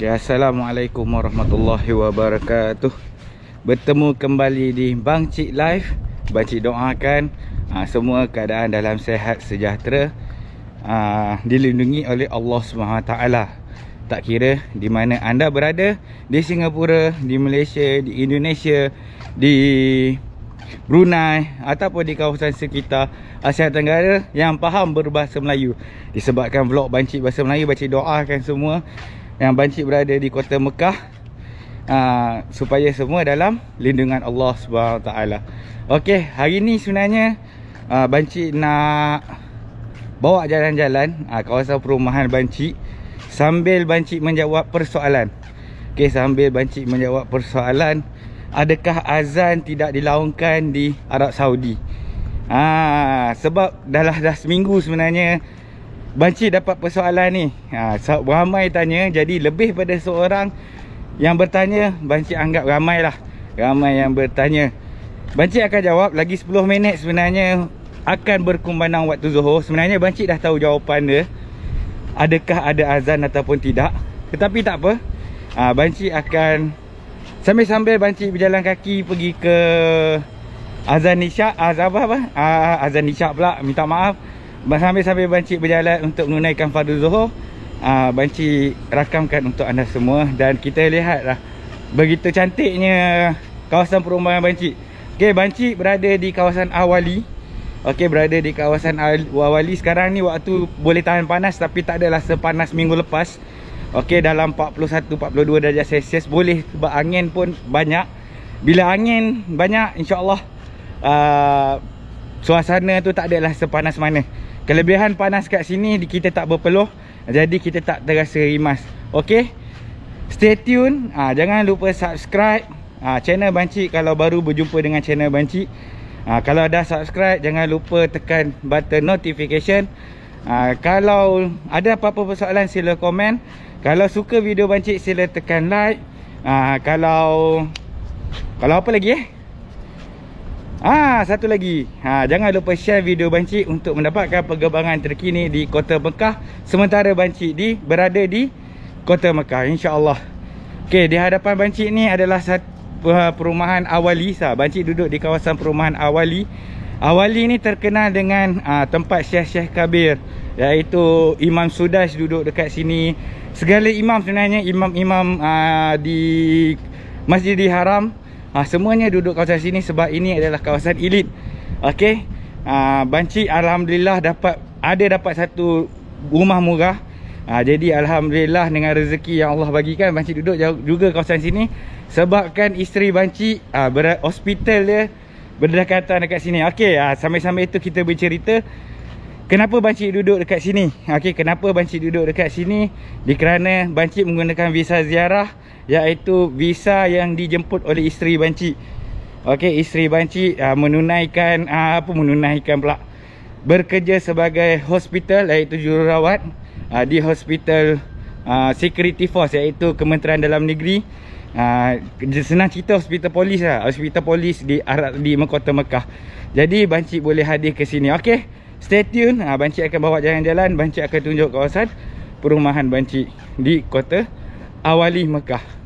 Okay, Assalamualaikum warahmatullahi wabarakatuh. Bertemu kembali di Bang Cik Live. Bang Cik doakan semua keadaan dalam sehat sejahtera, dilindungi oleh Allah SWT. Tak kira di mana anda berada, di Singapura, di Malaysia, di Indonesia, di Brunei ataupun di kawasan sekitar Asia Tenggara yang faham berbahasa Melayu. Disebabkan vlog Bang Cik bahasa Melayu, Bang Cik doakan semua yang Bang Cik berada di kota Mekah, supaya semua dalam lindungan Allah SWT. Okey, hari ni sebenarnya Bang Cik nak bawa jalan-jalan kawasan perumahan Bang Cik sambil Bang Cik menjawab persoalan. Okey, sambil Bang Cik menjawab persoalan, adakah azan tidak dilaungkan di Arab Saudi? Sebab dah seminggu sebenarnya Bang Cik dapat persoalan ni. Ramai tanya, jadi lebih pada seorang yang bertanya. Bang Cik anggap ramai lah, ramai yang bertanya. Bang Cik akan jawab lagi 10 minit sebenarnya akan berkumandang waktu Zuhur. Sebenarnya Bang Cik dah tahu jawapan dia, adakah ada azan ataupun tidak. Tetapi tak apa, Bang Cik akan sambil-sambil Bang Cik berjalan kaki pergi ke azan isyak. Azan isyak pula, minta maaf. Sambil-sambil Bang Cik berjalan untuk menunaikan fardu Zuhur, Bang Cik rakamkan untuk anda semua. Dan kita lihatlah begitu cantiknya kawasan perumahan Bang Cik. Okey, Bang Cik berada di kawasan Awali. Okey, berada di kawasan Awali. Sekarang ni waktu boleh tahan panas, tapi tak adalah sepanas minggu lepas. Okey, dalam 41-42 darjah Celsius. Boleh sebab angin pun banyak. Bila angin banyak, insya-Allah suasana tu tak adalah sepanas mana. Kelebihan panas kat sini, kita tak berpeluh, jadi kita tak terasa rimas. Okey, stay tune. Jangan lupa subscribe channel Bang Cik kalau baru berjumpa dengan channel Bang Cik. Kalau dah subscribe, jangan lupa tekan button notification. Kalau ada apa-apa persoalan, sila komen. Kalau suka video Bang Cik, sila tekan like. Kalau apa lagi satu lagi, jangan lupa share video Bang Cik untuk mendapatkan perkembangan terkini di kota Mekah. Sementara Bang Cik berada di kota Mekah, insya-Allah. Okey, di hadapan Bang Cik ni adalah perumahan Awali. Bang Cik duduk di kawasan perumahan Awali. Awali ni terkenal dengan tempat Syekh Kabir, iaitu Imam Sudais duduk dekat sini. Segala imam sebenarnya, imam-imam di Masjidil Haram, semuanya duduk kawasan sini sebab ini adalah kawasan elit. Okey, Bang Cik alhamdulillah dapat satu rumah murah. Jadi alhamdulillah dengan rezeki yang Allah bagikan, Bang Cik duduk juga kawasan sini sebabkan isteri Bang Cik hospital dia berdekatan dekat sini. Okey, sambil-sambil itu kita bercerita kenapa Bang Cik duduk dekat sini. Okey, kenapa Bang Cik duduk dekat sini? Dikerana Bang Cik menggunakan visa ziarah, iaitu visa yang dijemput oleh isteri Bang Cik. Okey, isteri Bang Cik menunaikan pula, bekerja sebagai hospital, iaitu jururawat di hospital security force, iaitu Kementerian Dalam Negeri. Senang cerita hospital polis hospital polis di kota Mekah. Jadi Bang Cik boleh hadir ke sini. Okey, stay tune. Bang Cik akan bawa jalan-jalan. Bang Cik akan tunjuk kawasan perumahan Bang Cik di kota Awali Mekah.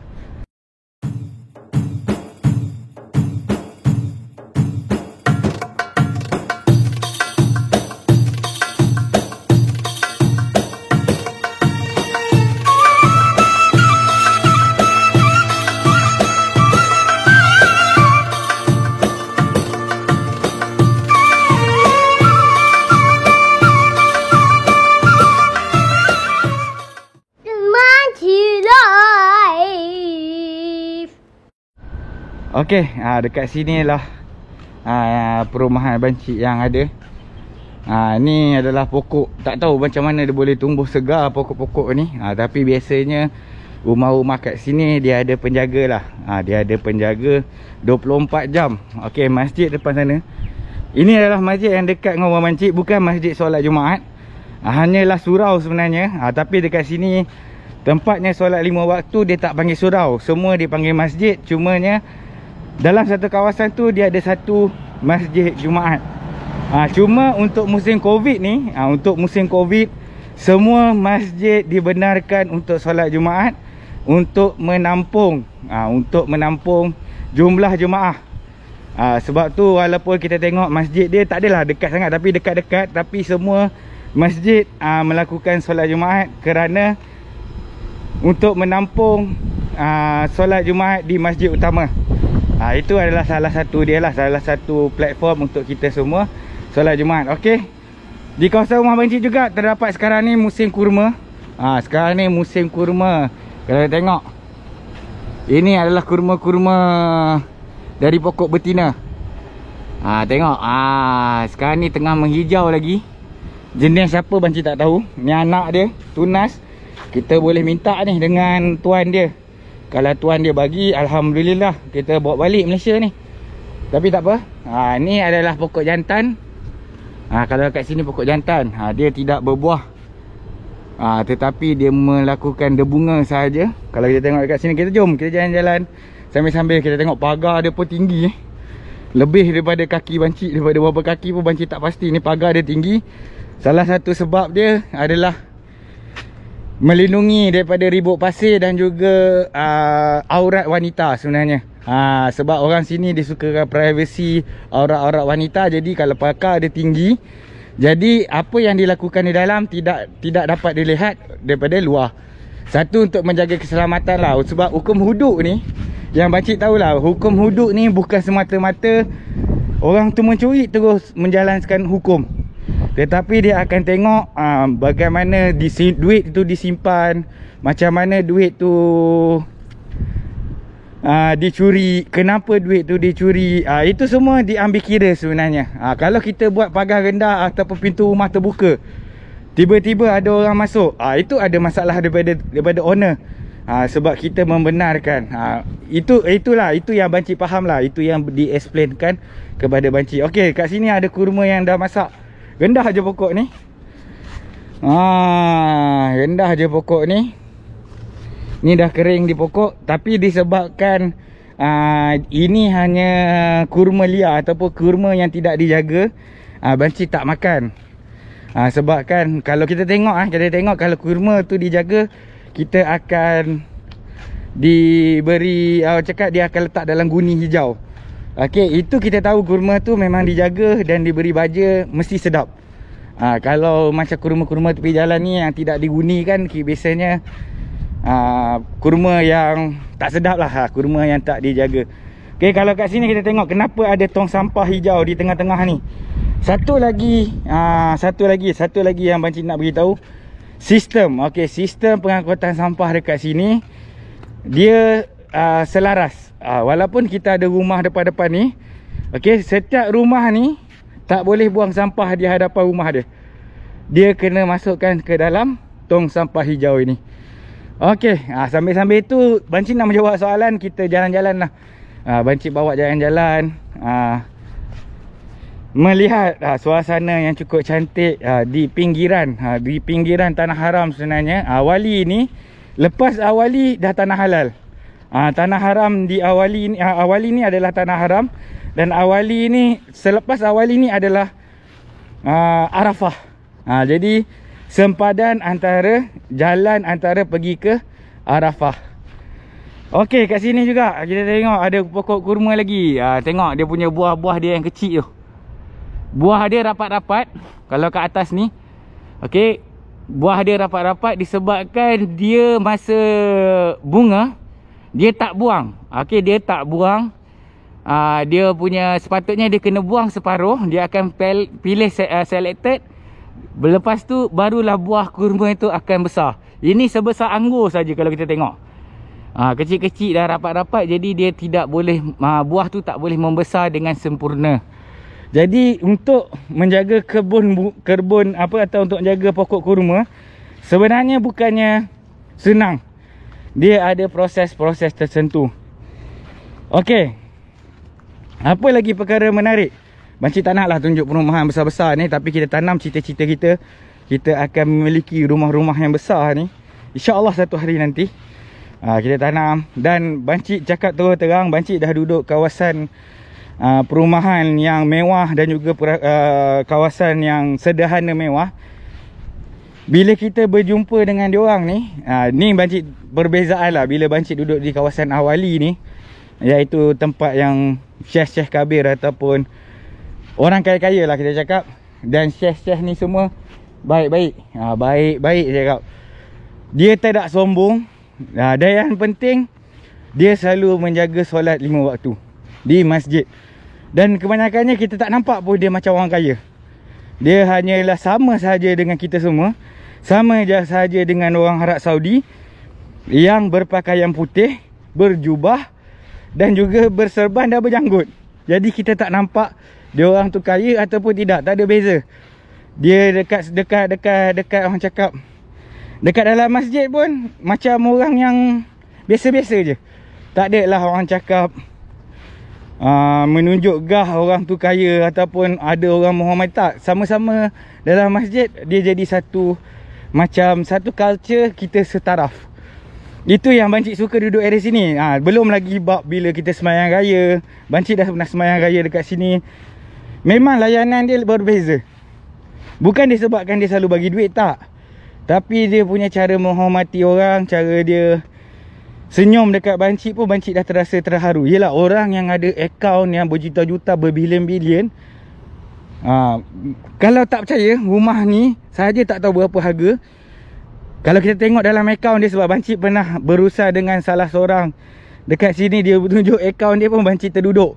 Okey, dekat sini lah perumahan Bang Cik yang ada. Ni adalah pokok. Tak tahu macam mana dia boleh tumbuh segar pokok-pokok ni. Tapi biasanya rumah-rumah kat sini dia ada penjaga lah. Dia ada penjaga 24 jam. Okey, masjid depan sana. Ini adalah masjid yang dekat dengan rumah Bang Cik. Bukan masjid solat Jumaat. Hanyalah surau sebenarnya. Tapi dekat sini tempatnya solat 5 waktu dia tak panggil surau. Semua dipanggil masjid. Cumanya dalam satu kawasan tu dia ada satu masjid Jumaat. Cuma untuk musim Covid ni, semua masjid dibenarkan untuk solat Jumaat untuk menampung jumlah jemaah. Sebab tu walaupun kita tengok masjid dia tak adalah dekat sangat, tapi dekat-dekat, tapi semua masjid melakukan solat Jumaat kerana untuk menampung solat Jumaat di masjid utama. Itu adalah salah satu dia lah, salah satu platform untuk kita semua solat Jumaat. Okey. Di kawasan rumah Bancik juga terdapat sekarang ni musim kurma. Sekarang ni musim kurma. Kalau tengok, ini adalah kurma-kurma dari pokok betina. Tengok, sekarang ni tengah menghijau lagi. Jenis siapa Bancik tak tahu. Ni anak dia, tunas. Kita boleh minta ni dengan tuan dia. Kalau tuan dia bagi, alhamdulillah kita bawa balik Malaysia ni. Tapi tak apa. Ni adalah pokok jantan. Kalau kat sini pokok jantan, dia tidak berbuah. Tetapi dia melakukan debunga sahaja. Kalau kita tengok dekat sini, kita jom kita jalan-jalan sambil-sambil kita tengok pagar dia pun tinggi. Lebih daripada kaki Bancik, daripada berapa kaki pun Bancik tak pasti. Ni pagar dia tinggi. Salah satu sebab dia adalah melindungi daripada ribut pasir dan juga aurat wanita sebenarnya. Sebab orang sini dia sukakan privacy aurat-aurat wanita. Jadi kalau pagar dia tinggi, jadi apa yang dilakukan di dalam tidak dapat dilihat daripada luar. Satu, untuk menjaga keselamatan lah. Sebab hukum hudud ni, yang Bancik tahulah, hukum hudud ni bukan semata-mata orang tu mencuri terus menjalankan hukum. Tetapi dia akan tengok bagaimana duit itu disimpan, macam mana duit tu dicuri, kenapa duit tu dicuri. Itu semua diambil kira sebenarnya. Kalau kita buat pagar rendah ataupun pintu rumah terbuka, tiba-tiba ada orang masuk, itu ada masalah daripada owner. Sebab kita membenarkan. Itulah, itu yang Bancik faham lah. Itu yang di-explainkan kepada Bancik. Okey, kat sini ada kurma yang dah masak. Rendah je pokok ni. Rendah je pokok ni. Ni dah kering di pokok. Tapi disebabkan ini hanya kurma liar ataupun kurma yang tidak dijaga, Bancik tak makan. Sebabkan kalau kita tengok kalau kurma tu dijaga, kita akan diberi, cakap dia akan letak dalam guni hijau. Okey, itu kita tahu kurma tu memang dijaga dan diberi baja, mesti sedap. Kalau macam kurma-kurma tepi jalan ni yang tidak diguni kan, biasanya kurma yang tak sedap lah, kurma yang tak dijaga. Okey, kalau kat sini kita tengok kenapa ada tong sampah hijau di tengah-tengah ni. Satu lagi yang Bancik nak beritahu, sistem. Okey, sistem pengangkutan sampah dekat sini dia selaras. Walaupun kita ada rumah depan-depan ni, okey, setiap rumah ni tak boleh buang sampah di hadapan rumah dia. Dia kena masukkan ke dalam tong sampah hijau ini. Okey, sambil-sambil tu Bancik nak menjawab soalan, kita jalan-jalan lah. Bancik bawa jalan-jalan, melihat suasana yang cukup cantik di pinggiran Tanah Haram sebenarnya. Wali ni, lepas Awali dah Tanah Halal. Tanah Haram di Awali ni adalah Tanah Haram, dan Awali ni, selepas Awali ni adalah Arafah. Jadi sempadan antara jalan antara pergi ke Arafah. Okey, kat sini juga kita tengok ada pokok kurma lagi. Tengok dia punya buah-buah dia yang kecil tu. Buah dia rapat-rapat. Kalau kat atas ni, okey, buah dia rapat-rapat disebabkan dia masa bunga dia tak buang. Okey, dia tak buang. Dia punya, sepatutnya dia kena buang separuh. Dia akan pilih selected. Lepas tu barulah buah kurma itu akan besar. Ini sebesar anggur saja kalau kita tengok. Kecil-kecil dah rapat-rapat, jadi dia tidak boleh, buah tu tak boleh membesar dengan sempurna. Jadi untuk menjaga kebun atau untuk menjaga pokok kurma, sebenarnya bukannya senang. Dia ada proses-proses tertentu. Okey, apa lagi perkara menarik? Bancik tak naklah tunjuk perumahan besar-besar ni, tapi kita tanam cita-cita kita. Kita akan memiliki rumah-rumah yang besar ni, InsyaAllah satu hari nanti. Kita tanam. Dan Bancik cakap terus terang, Bancik dah duduk kawasan perumahan yang mewah dan juga kawasan yang sederhana mewah. bila kita berjumpa dengan diorang ni, ni bancik perbezaan lah bila bancik duduk di kawasan Ahwali ni, iaitu tempat yang syekh-syekh kabir ataupun orang kaya-kaya lah kita cakap. Dan syekh-syekh ni semua baik-baik, baik-baik saya cakap. Dia tak sombong, dan yang penting dia selalu menjaga solat 5 waktu di masjid. Dan kebanyakannya kita tak nampak pun dia macam orang kaya. Dia hanyalah sama saja dengan kita semua. Sama saja dengan orang Arab Saudi yang berpakaian putih, berjubah dan juga berserban dan berjanggut. Jadi kita tak nampak dia orang tu kaya ataupun tidak, tak ada beza. Dia dekat orang cakap, dekat dalam masjid pun macam orang yang biasa-biasa je. Tak ada lah orang cakap menunjuk gah orang tu kaya ataupun ada orang Muhammad. Tak, sama-sama dalam masjid dia jadi satu, macam satu culture kita setaraf. Itu yang bancik suka duduk area sini. Belum lagi bab bila kita sembahyang raya. Bancik dah pernah sembahyang raya dekat sini. Memang layanan dia berbeza. Bukan disebabkan dia selalu bagi duit, tak. Tapi dia punya cara menghormati orang, cara dia senyum dekat bancik pun bancik dah terasa terharu. Yelah, orang yang ada akaun yang berjuta-juta, berbilion-bilion, kalau tak percaya, rumah ni sahaja tak tahu berapa harga. Kalau kita tengok dalam akaun dia, sebab bancik pernah berusaha dengan salah seorang dekat sini, dia tunjuk akaun dia pun bancik terduduk.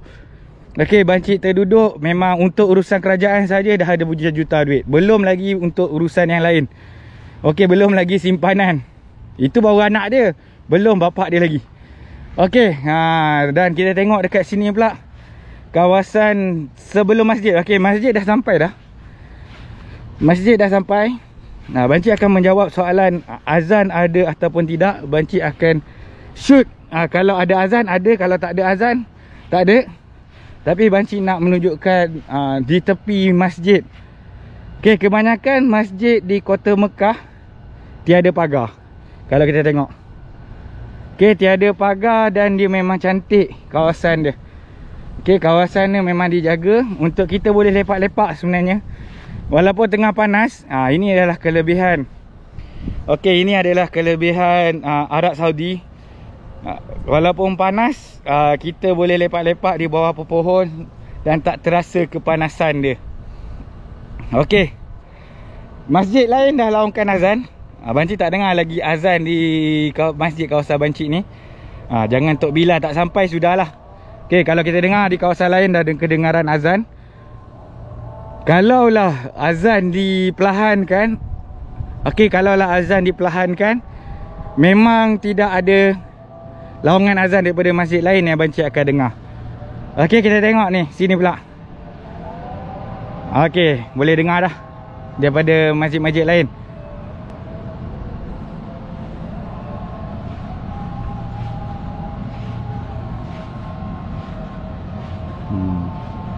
Okey, bancik terduduk memang untuk urusan kerajaan saja dah ada berjuta-juta duit. Belum lagi untuk urusan yang lain. Okey, belum lagi simpanan. Itu baru anak dia, belum bapak dia lagi. Okey, dan kita tengok dekat sini pula kawasan sebelum masjid. Okey, masjid dah sampai dah. Masjid dah sampai. Bancik akan menjawab soalan azan ada ataupun tidak. Bancik akan shoot. Kalau ada azan ada, kalau tak ada azan tak ada. Tapi bancik nak menunjukkan di tepi masjid. Okey, kebanyakan masjid di kota Mekah tiada pagar. Kalau kita tengok, okey, tiada pagar dan dia memang cantik kawasan dia. Okey, kawasan ni memang dijaga untuk kita boleh lepak-lepak sebenarnya. Walaupun tengah panas, ini adalah kelebihan. Okey, ini adalah kelebihan Arab Saudi. Walaupun panas, kita boleh lepak-lepak di bawah pohon dan tak terasa kepanasan dia. Okey, masjid lain dah laungkan azan. Bancik tak dengar lagi azan di masjid kawasan bancik ni. Jangan Tok Bila tak sampai sudahlah. Okey, kalau kita dengar di kawasan lain dah ada kedengaran azan. Kalaulah azan diperlahankan, okey, kalaulah azan diperlahankan, memang tidak ada laungan azan daripada masjid lain yang bancik akan dengar. Okey, kita tengok ni, sini pula. Okey, boleh dengar dah daripada masjid-masjid lain.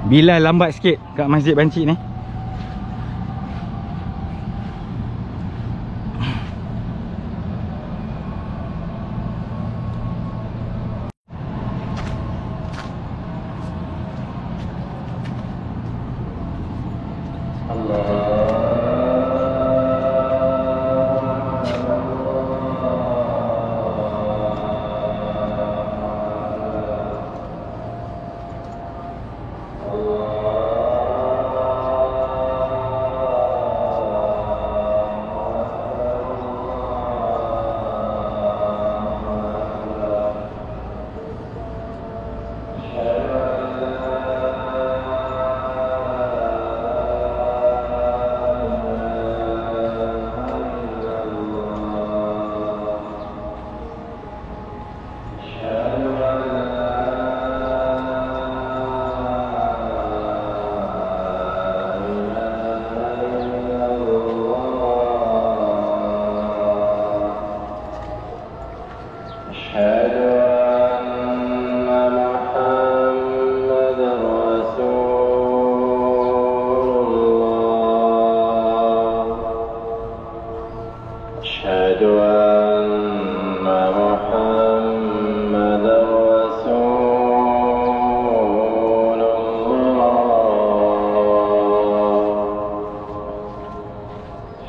Bila lambat sikit kat masjid bancik ni.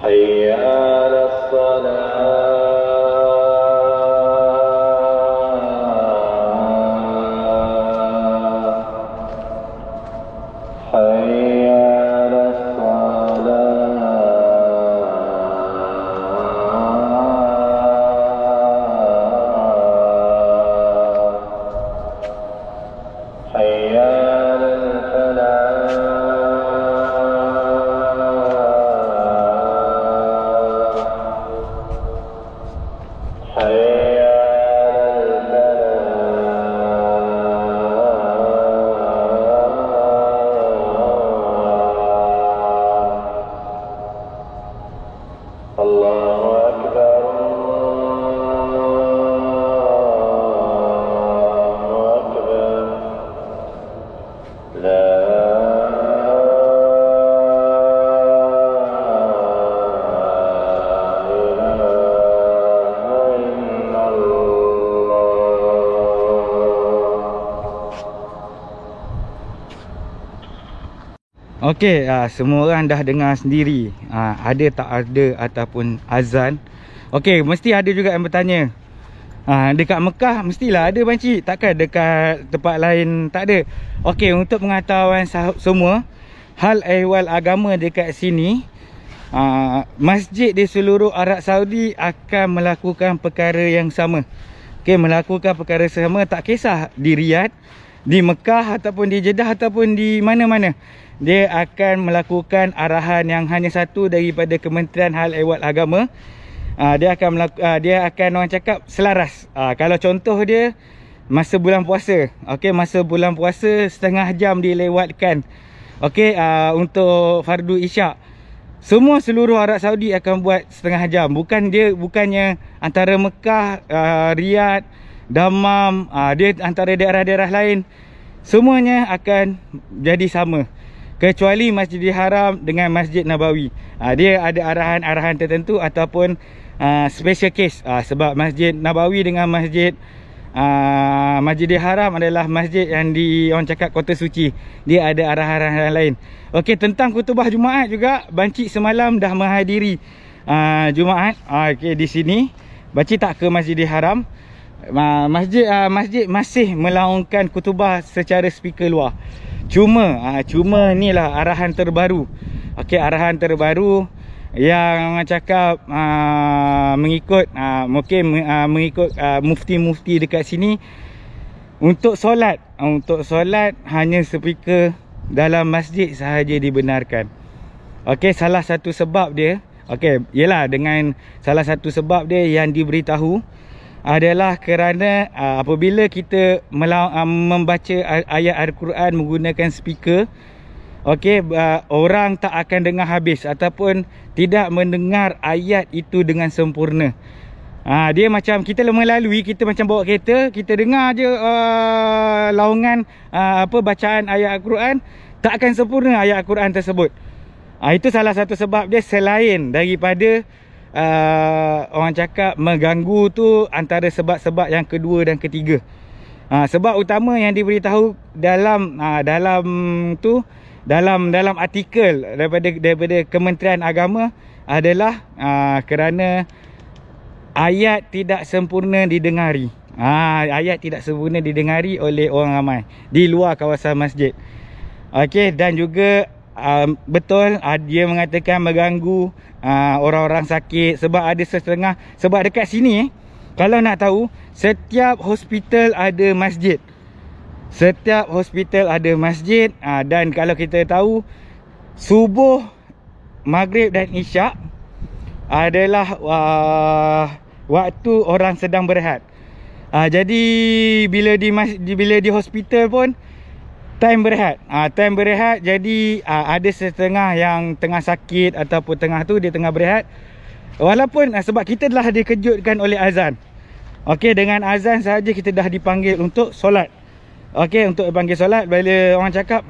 حي Okey, semua orang dah dengar sendiri. Ada tak ada ataupun azan. Okey, mesti ada juga yang bertanya. Dekat Mekah mestilah ada banci. Takkan dekat tempat lain tak ada. Okey, untuk pengetahuan semua, hal ehwal agama dekat sini, masjid di seluruh Arab Saudi akan melakukan perkara yang sama. Okey, melakukan perkara sama, tak kisah di Riyadh, di Mekah ataupun di Jeddah ataupun di mana-mana. Dia akan melakukan arahan yang hanya satu daripada Kementerian Hal Ehwal Agama. Dia akan orang cakap selaras. Kalau contoh dia masa bulan puasa. Okey, masa bulan puasa setengah jam dilewatkan. Okey, untuk fardu isyak. Semua seluruh Arab Saudi akan buat setengah jam. Bukannya antara Mekah, Riyadh, Dammam, dia antara daerah-daerah lain, semuanya akan jadi sama. Kecuali Masjidil Haram dengan Masjid Nabawi. Dia ada arahan-arahan tertentu ataupun special case. Sebab Masjid Nabawi dengan Masjidil Haram adalah masjid yang orang cakap kota suci. Dia ada arahan-arahan lain. Okey, tentang khutbah Jumaat juga, Bancik semalam dah menghadiri Jumaat. Okey, di sini Bancik tak ke Masjidil Haram. Masjid masih melaungkan khutbah secara speaker luar. Cuma inilah arahan terbaru. Okey, arahan terbaru yang orang cakap mengikut mufti-mufti dekat sini, untuk solat hanya speaker dalam masjid sahaja dibenarkan. Okey, salah satu sebab dia, ialah dengan salah satu sebab dia yang diberitahu adalah kerana apabila kita membaca ayat Al-Quran menggunakan speaker, orang tak akan dengar habis ataupun tidak mendengar ayat itu dengan sempurna. Dia macam kita melalui, kita macam bawa kereta, kita dengar je laungan bacaan ayat Al-Quran, tak akan sempurna ayat Al-Quran tersebut. Itu salah satu sebab dia, selain daripada orang cakap mengganggu tu, antara sebab-sebab yang kedua dan ketiga. Sebab utama yang diberitahu dalam artikel daripada Kementerian Agama adalah kerana ayat tidak sempurna didengari. Ayat tidak sempurna didengari oleh orang ramai di luar kawasan masjid. Okey, dan juga betul dia mengatakan mengganggu orang-orang sakit. Sebab ada setengah, sebab dekat sini kalau nak tahu, setiap hospital ada masjid. Setiap hospital ada masjid. Dan kalau kita tahu, subuh, maghrib dan isyak adalah waktu orang sedang berehat. Jadi bila di hospital pun time berehat. Time berehat, jadi ada setengah yang tengah sakit ataupun tengah tu dia tengah berehat. Walaupun sebab kita telah dikejutkan oleh azan. Okey, dengan azan sahaja kita dah dipanggil untuk solat. Okey, untuk dipanggil solat, bila orang cakap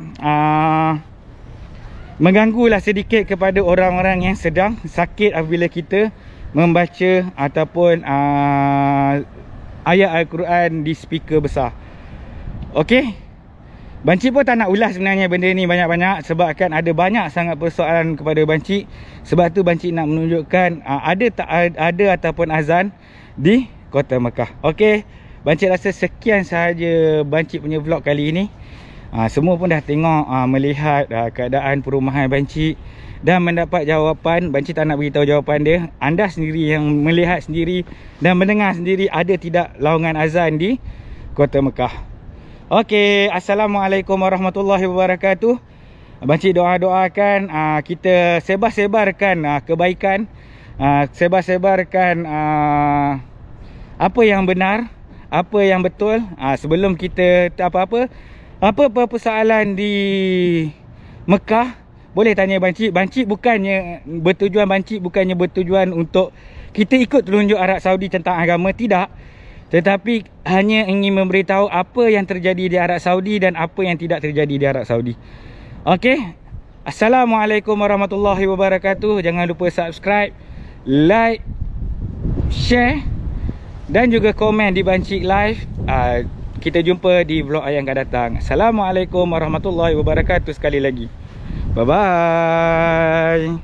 mengganggulah sedikit kepada orang-orang yang sedang sakit apabila kita membaca ataupun ayat Al-Quran di speaker besar. Okey, Bancik pun tak nak ulas sebenarnya benda ni banyak-banyak, sebab kan ada banyak sangat persoalan kepada Bancik. Sebab tu Bancik nak menunjukkan ada tak ada ataupun azan di Kota Mekah. Okey, Bancik rasa sekian sahaja Bancik punya vlog kali ini. Semua pun dah tengok, melihat keadaan perumahan Bancik dan mendapat jawapan. Bancik tak nak beritahu jawapan dia. Anda sendiri yang melihat sendiri dan mendengar sendiri, ada tidak laungan azan di Kota Mekah. Okey, Assalamualaikum warahmatullahi wabarakatuh. Bancik doakan kita sebar-sebarkan kebaikan, sebar-sebarkan apa yang benar, apa yang betul. Sebelum kita apa persoalan di Mekah, boleh tanya Bancik. Bancik bukannya bertujuan untuk kita ikut telunjuk Arab Saudi tentang agama, tidak. Tetapi hanya ingin memberitahu apa yang terjadi di Arab Saudi dan apa yang tidak terjadi di Arab Saudi. Okey, Assalamualaikum warahmatullahi wabarakatuh. Jangan lupa subscribe, like, share dan juga komen di Bancik Live. Kita jumpa di vlog yang akan datang. Assalamualaikum warahmatullahi wabarakatuh sekali lagi. Bye bye.